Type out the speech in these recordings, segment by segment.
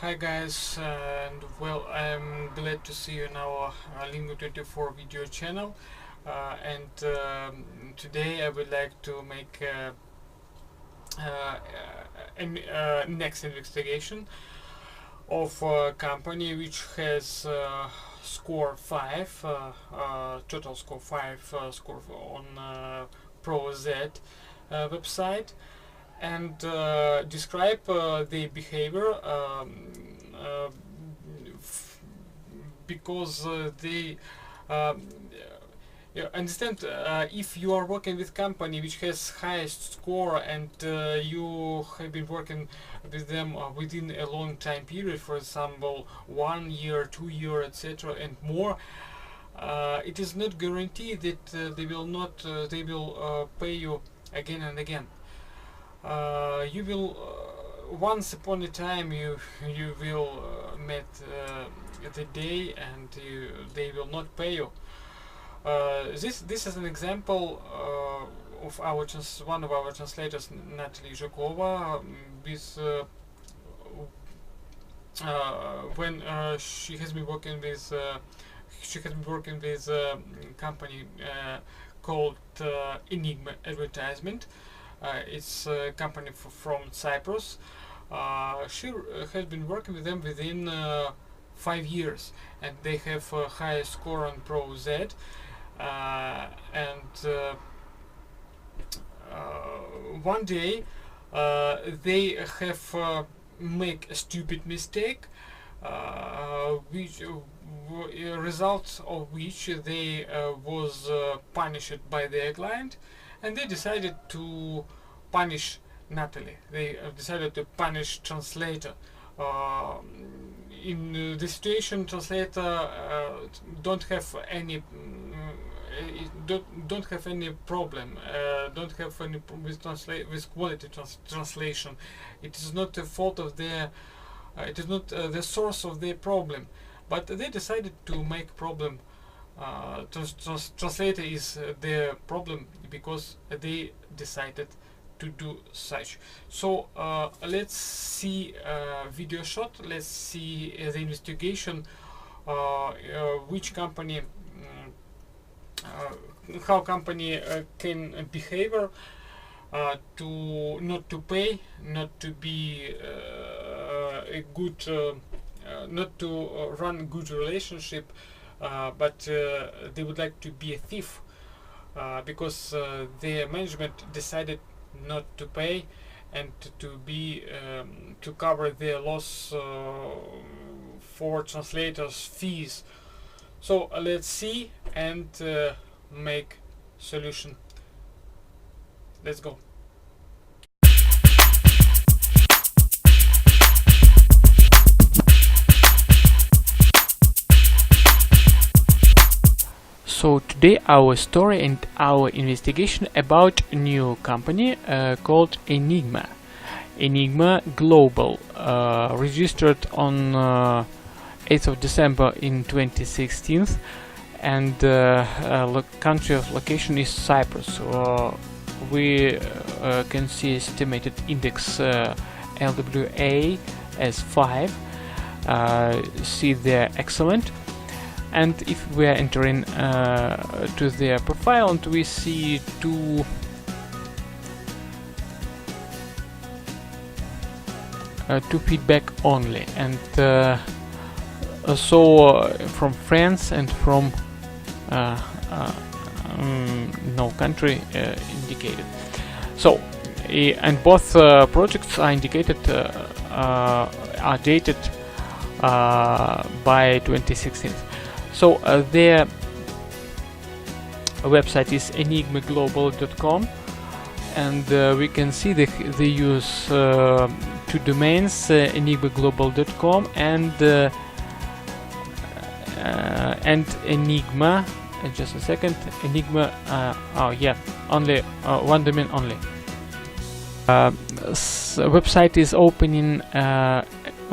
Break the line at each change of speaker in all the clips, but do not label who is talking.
Hi guys, and well, I'm glad to see you in our Lingo 24 video channel, today I would like to make next investigation of a company which has score 5, total score 5 score on ProZ website, and describe the behavior because they understand if you are working with company which has highest score and you have been working with them within a long time period, for example 1 year, 2 year, etc., and more, it is not guaranteed that they will pay you again and again. You will once upon a time you will meet the day and they will not pay you. This is an example of one of our translators, Nataly Yuzhakova, with when she has been working with a company called Enigma Advertisement. It's a company from Cyprus. She has been working with them within 5 years, and they have a high score on ProZ. One day they have make a stupid mistake, which results of which they was punished by their client, and they decided to punish Nataly. They decided to punish translator. In the situation, translator don't have any don't have any problem, don't have any with quality translation. It is not the fault of their it is not the source of their problem, but they decided to make problem. Translator is their problem because they decided to do such. So let's see video shot. Let's see the investigation, which company how company can behavior to not to pay, not to be a good not to run a good relationship, but they would like to be a thief because their management decided not to pay and to be to cover their loss for translators' fees. So let's see and make solution. Let's go. So today our story and our investigation about a new company called Enigma Global, registered on 8th of December in 2016, and country of location is Cyprus. We can see estimated index LWA as 5. See there, excellent. And if we are entering to their profile, and we see two feedback only, and from France and from no country indicated. So and both projects are indicated are dated by 2016. So their website is enigmaglobal.com, and we can see they use two domains, enigmaglobal.com and Enigma. Just a second, Enigma. Oh yeah, only one domain only. Website is opening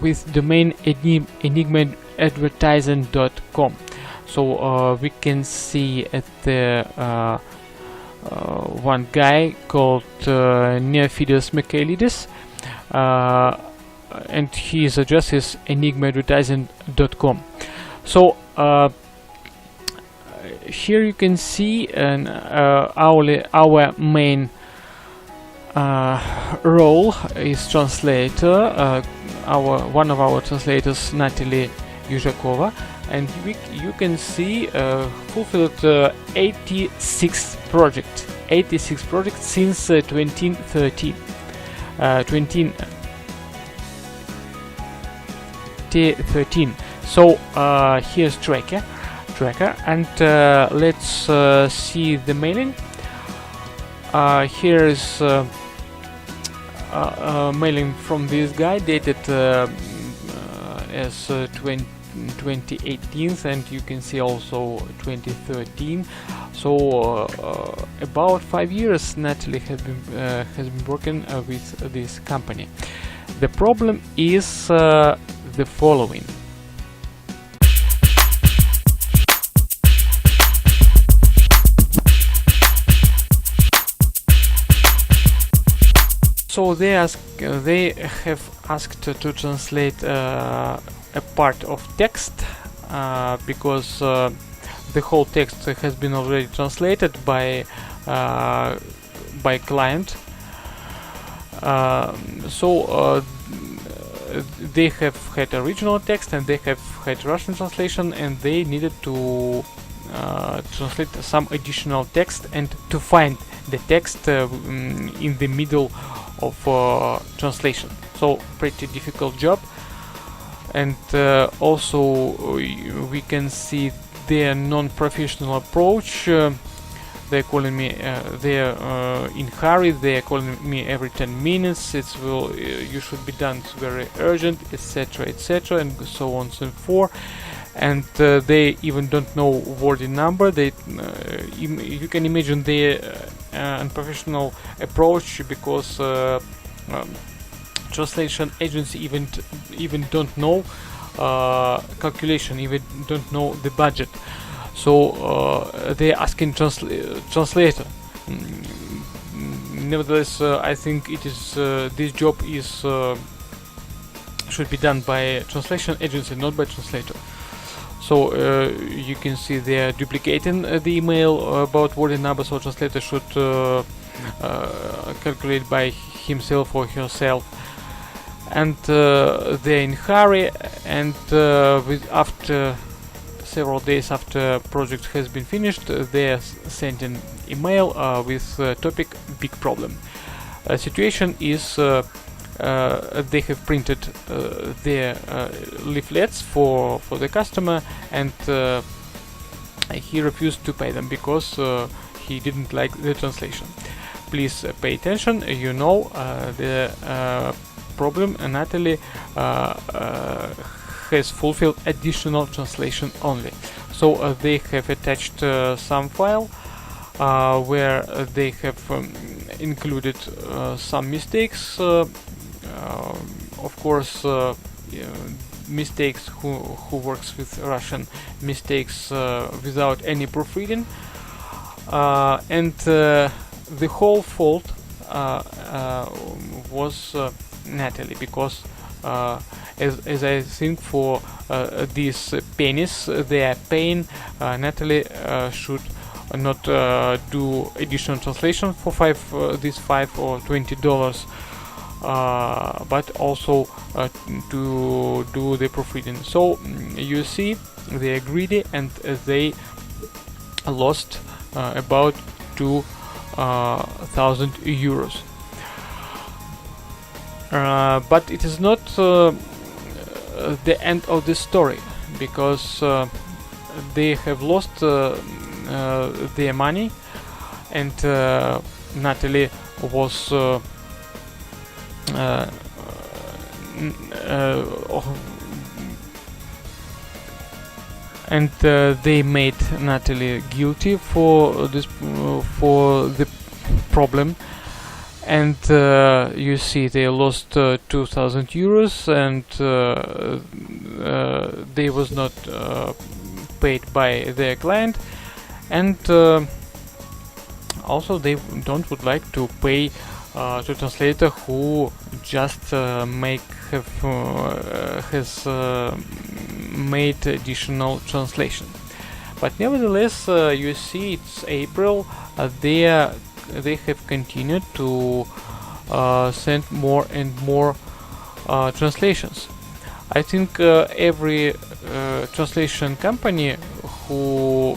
with domain enigmaadvertisement.com. So we can see at the one guy called Neophidios Michaelidis
and his address is enigmaadvertisement.com. So here you can see our main role is translator. One of our translators, Nataly Yuzhakova, and you can see fulfilled 86 projects since 2013. 2013. So here's tracker, and let's see the mailing. Here is mailing from this guy, dated as 2018, and you can see also 2013. So about 5 years Nataly has been working with this company. The problem is the following. So they have asked to translate a part of text because the whole text has been already translated by client. So they have had original text and they have had Russian translation, and they needed to translate some additional text and to find the text in the middle of translation. So pretty difficult job. And also we can see their non-professional approach. They're calling me, they're in hurry, they're calling me every 10 minutes, you should be done, it's very urgent, etc, etc, and so on and so forth. And they even don't know wording number. You can imagine their unprofessional approach, because translation agency even don't know calculation, even don't know the budget. So they're asking translator. Nevertheless, I think it is this job is should be done by translation agency, not by translator. So you can see they're duplicating the email about wording number, so translator should calculate by himself or herself. And they're in hurry, and after several days after project has been finished, they're sending email with topic big problem. Situation is they have printed their leaflets for the customer, and he refused to pay them because he didn't like the translation. Please pay attention. You know the problem. Nataly has fulfilled additional translation only. So they have attached some file where they have included some mistakes. Of course, mistakes who works with Russian, mistakes without any proofreading, and the whole fault was Nataly, because as I think for these pennies they are paying, Nataly should not do additional translation for these $5 or $20, but also to do the proofreading. So you see, they are greedy, and they lost about 2,000 euros. But it is not the end of the story, because they have lost their money, and Nataly was and they made Nataly guilty for this for the problem. And you see they lost 2,000 euros, and they was not paid by their client, and also they would like to pay to translator who just has made additional translation. But nevertheless, you see it's April. They have continued to send more and more translations. I think every translation company who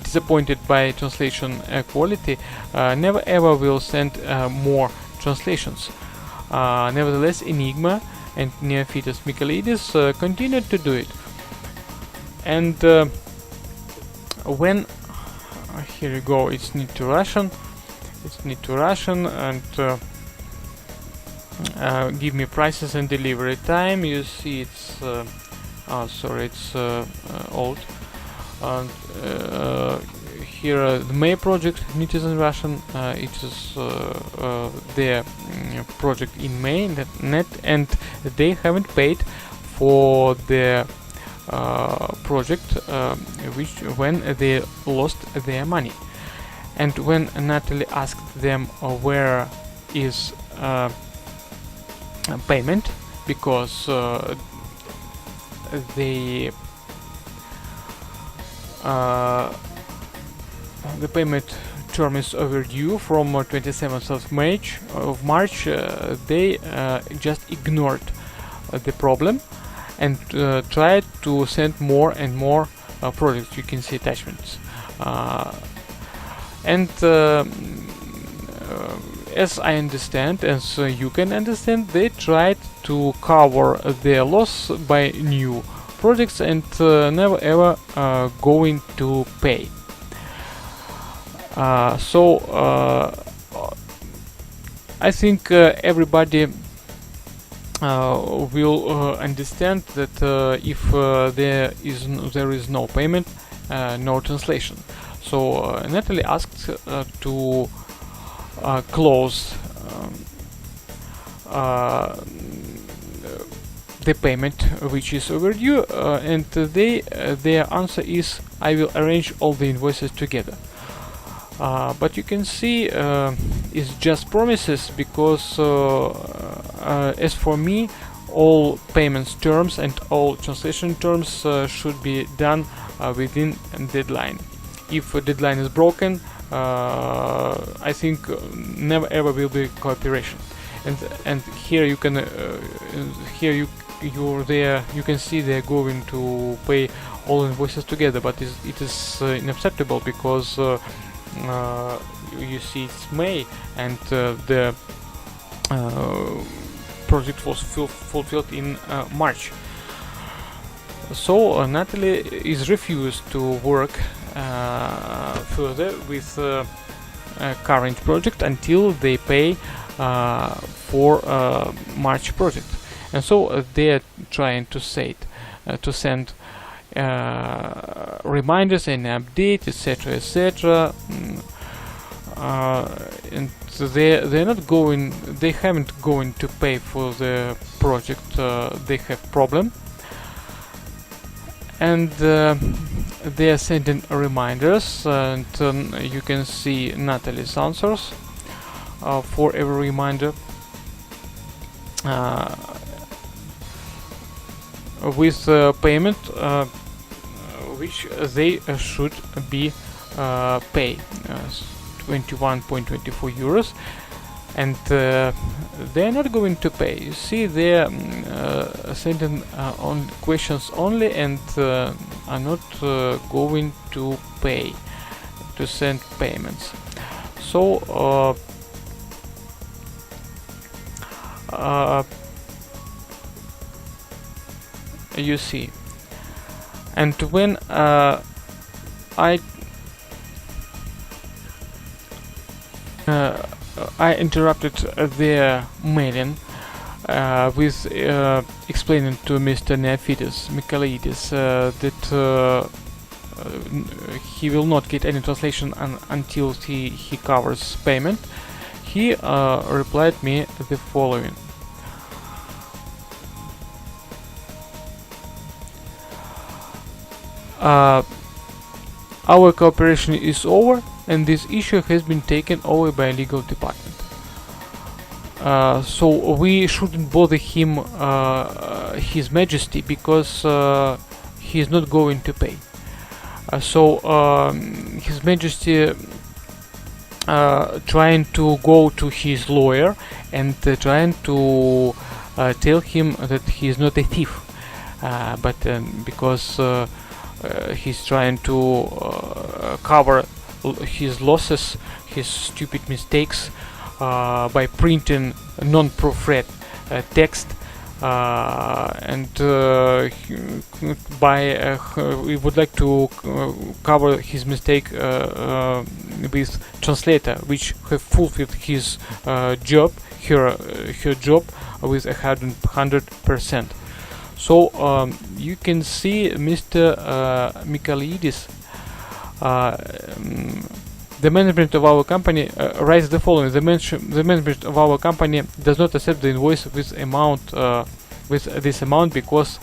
disappointed by translation quality never ever will send more translations. Nevertheless, Enigma and Neophytos Michaelidis continued to do it. And when here you go, it's need to Russian, and give me prices and delivery time. You see it's sorry, it's old. And here the May project, it is in Russian. It is their project in May net, and they haven't paid for the project when they lost their money. And when Nataly asked them where is payment, because the payment term is overdue from 27th of March, they just ignored the problem and tried to send more and more projects. You can see attachments, and as I understand, as you can understand, they tried to cover their loss by new projects and never ever going to pay. So I think everybody will understand that if there is no payment, no translation. So Nataly asked to close the payment which is overdue, and their answer is, I will arrange all the invoices together. But you can see it's just promises, because as for me, all payments terms and all translation terms should be done within a deadline. If a deadline is broken, I think never ever will be cooperation. And here you can you can see they're going to pay all invoices together, but it is unacceptable, because you see it's May and the project was fulfilled in March. So Nataly is refused to work further with current project until they pay for March project. And so they're trying to send reminders and update, etc., etc. And they haven't going to pay for the project. They have problem, and they are sending reminders, and you can see Nataly's answers for every reminder. With payment which they should be paid, 21.24 euros, and they are not going to pay. You see, they are sending on questions only, and are not going to pay, to send payments. So you see, and when I interrupted their mailing with explaining to Mr. Neophytos Michaelidis that he will not get any translation until he covers payment. He replied me the following: our cooperation is over, and this issue has been taken over by legal department. So we shouldn't bother him, His Majesty, because he's not going to pay. His Majesty trying to go to his lawyer and trying to tell him that he is not a thief, but because he's trying to cover his losses, his stupid mistakes, by printing non-proofread text, and we would like to cover his mistake with translator, which have fulfilled his job, her job with 100%. So you can see Mr. Michaelidis, the management of our company writes the following: the management of our company does not accept the invoice with this amount because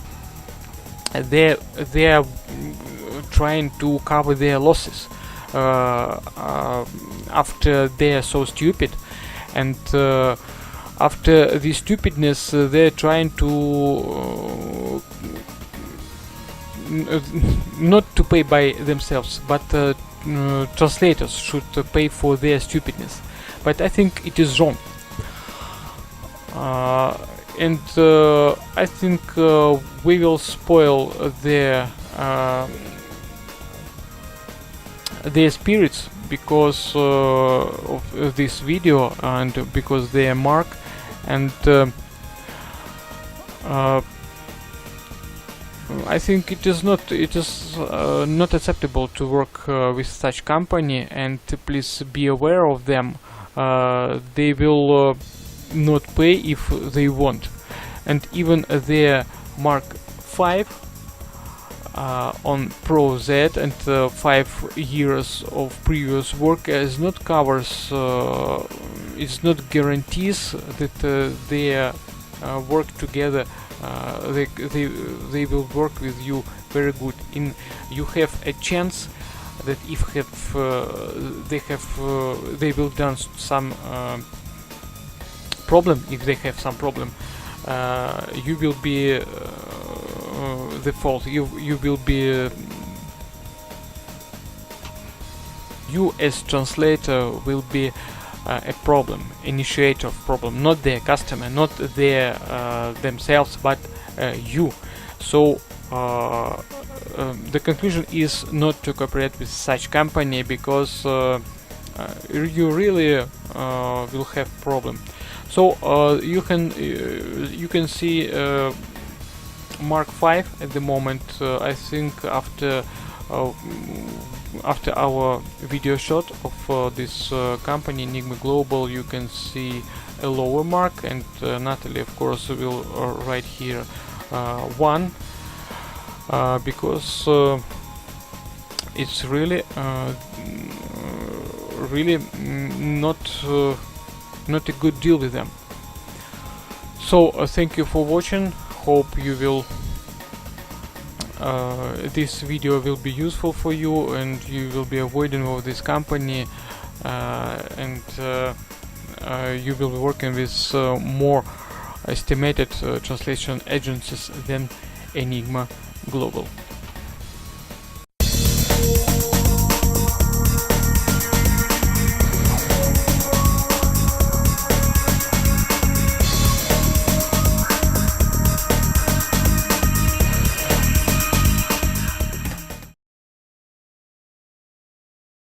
they are trying to cover their losses after they are so stupid, and after this stupidness they're trying to not to pay by themselves, but translators should pay for their stupidness. But I think it is wrong, and I think we will spoil their spirits because of this video, and because they are mark, and I think it is not acceptable to work with such company, and please be aware of them. They will not pay if they want, and even their Mark 5 on ProZ and 5 years of previous work is not covers, it's not guarantees that their work together. They will work with you very good. You have a chance that if they will done some problem. If they have some problem, you will be the fault. You will be you as translator will be a problem, initiator of problem, not their customer, not their themselves, but you. So the conclusion is not to cooperate with such company, because you really will have problem. So you can see Mark 5 at the moment. I think after our video shot of this company Enigma Global, you can see a lower mark, and Nataly of course will write here 1, because it's really not a good deal with them. So thank you for watching. Hope you will this video will be useful for you, and you will be avoiding of this company, and you will be working with more estimated translation agencies than Enigma Global.